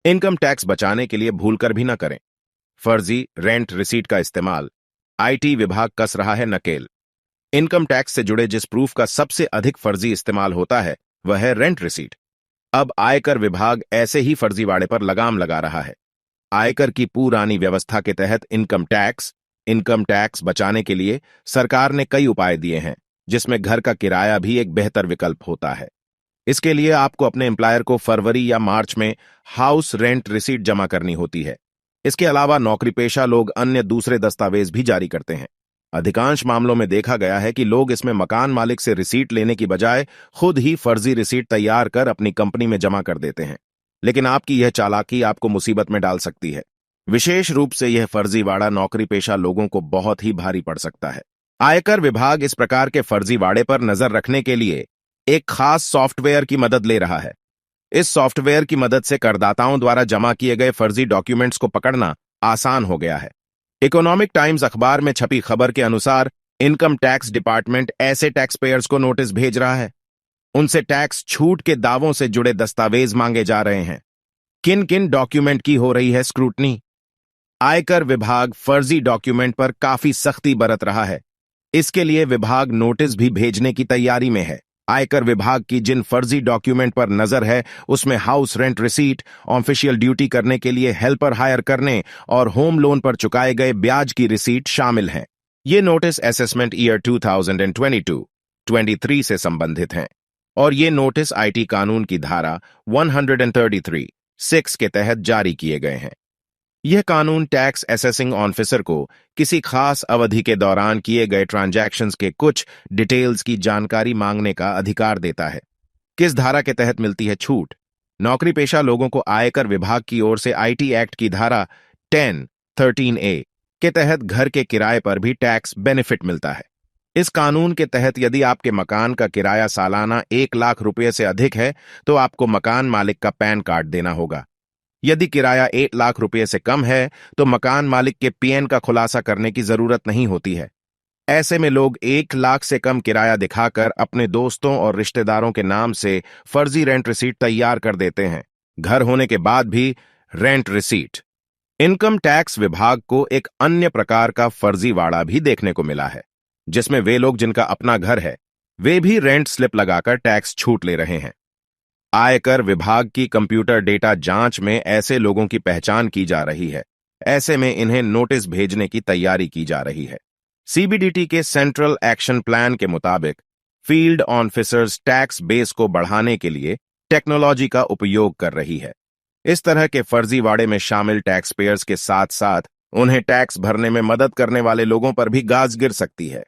Income tax बचाने के लिए भूलकर भी न करें। फर्जी रेंट रिसीट का इस्तेमाल। आईटी विभाग कस रहा है नकेल। इनकम टैक्स से जुड़े जिस प्रूफ का सबसे अधिक फर्जी इस्तेमाल होता है वह है रेंट रिसीट। अब आयकर विभाग ऐसे ही फर्जीवाड़े पर लगाम लगा रहा है। आयकर की पुरानी व्यवस्था के तहत इनकम टैक्स बचाने के लिए सरकार ने कई उपाय दिए हैं, जिसमें घर का किराया भी एक बेहतर विकल्प होता है। इसके लिए आपको अपने एम्प्लॉयर को फरवरी या मार्च में हाउस रेंट रिसीट जमा करनी होती है। इसके अलावा नौकरीपेशा लोग अन्य दूसरे दस्तावेज भी जारी करते हैं। अधिकांश मामलों में देखा गया है कि लोग इसमें मकान मालिक से रिसीट लेने की बजाय खुद ही फर्जी रिसीट तैयार कर अपनी कंपनी में जमा कर देते हैं। लेकिन आपकी यह चालाकी आपको मुसीबत में डाल सकती है। विशेष रूप से यह फर्जीवाड़ा नौकरीपेशा लोगों को बहुत ही भारी पड़ सकता है। आयकर विभाग इस प्रकार के फर्जीवाड़े पर नजर रखने के लिए एक खास सॉफ्टवेयर की मदद ले रहा है। इस सॉफ्टवेयर की मदद से करदाताओं द्वारा जमा किए गए फर्जी डॉक्यूमेंट्स को पकड़ना आसान हो गया है। इकोनॉमिक टाइम्स अखबार में छपी खबर के अनुसार इनकम टैक्स डिपार्टमेंट ऐसे टैक्स पेयर्स को नोटिस भेज रहा है। उनसे टैक्स छूट के दावों से जुड़े दस्तावेज मांगे जा रहे हैं। किन किन डॉक्यूमेंट की हो रही है स्क्रूटनी? आयकर विभाग फर्जी डॉक्यूमेंट पर काफी सख्ती बरत रहा है। इसके लिए विभाग नोटिस भी भेजने की तैयारी में है। आयकर विभाग की जिन फर्जी डॉक्यूमेंट पर नजर है उसमें house rent receipt, official duty करने के लिए हेल्पर हायर करने और होम लोन पर चुकाए गए ब्याज की रिसीट शामिल हैं। ये नोटिस असेसमेंट ईयर 2022-23 से संबंधित हैं और ये नोटिस आईटी कानून की धारा 133(6) के तहत जारी किए गए हैं। यह कानून टैक्स असेसिंग ऑफिसर को किसी खास अवधि के दौरान किए गए ट्रांजैक्शंस के कुछ डिटेल्स की जानकारी मांगने का अधिकार देता है। किस धारा के तहत मिलती है छूट? नौकरी पेशा लोगों को आयकर विभाग की ओर से आईटी एक्ट की धारा 10(13)(a) के तहत घर के किराए पर भी टैक्स बेनिफिट मिलता है। इस कानून के तहत यदि आपके मकान का किराया सालाना 1 लाख रुपये से अधिक है तो आपको मकान मालिक का पैन कार्ड देना होगा। यदि किराया 1 लाख रुपये से कम है तो मकान मालिक के पीएन का खुलासा करने की जरूरत नहीं होती है। ऐसे में लोग 1 लाख से कम किराया दिखाकर अपने दोस्तों और रिश्तेदारों के नाम से फर्जी रेंट रिसीट तैयार कर देते हैं, घर होने के बाद भी रेंट रिसीट। इनकम टैक्स विभाग को एक अन्य प्रकार का फर्जीवाड़ा भी देखने को मिला है, जिसमें वे लोग जिनका अपना घर है वे भी रेंट स्लिप लगाकर टैक्स छूट ले रहे हैं। आयकर विभाग की कंप्यूटर डेटा जांच में ऐसे लोगों की पहचान की जा रही है। ऐसे में इन्हें नोटिस भेजने की तैयारी की जा रही है। सीबीडीटी के सेंट्रल एक्शन प्लान के मुताबिक फील्ड ऑफिसर्स टैक्स बेस को बढ़ाने के लिए टेक्नोलॉजी का उपयोग कर रही है। इस तरह के फर्जीवाड़े में शामिल टैक्स पेयर्स के साथ साथ उन्हें टैक्स भरने में मदद करने वाले लोगों पर भी गाज गिर सकती है।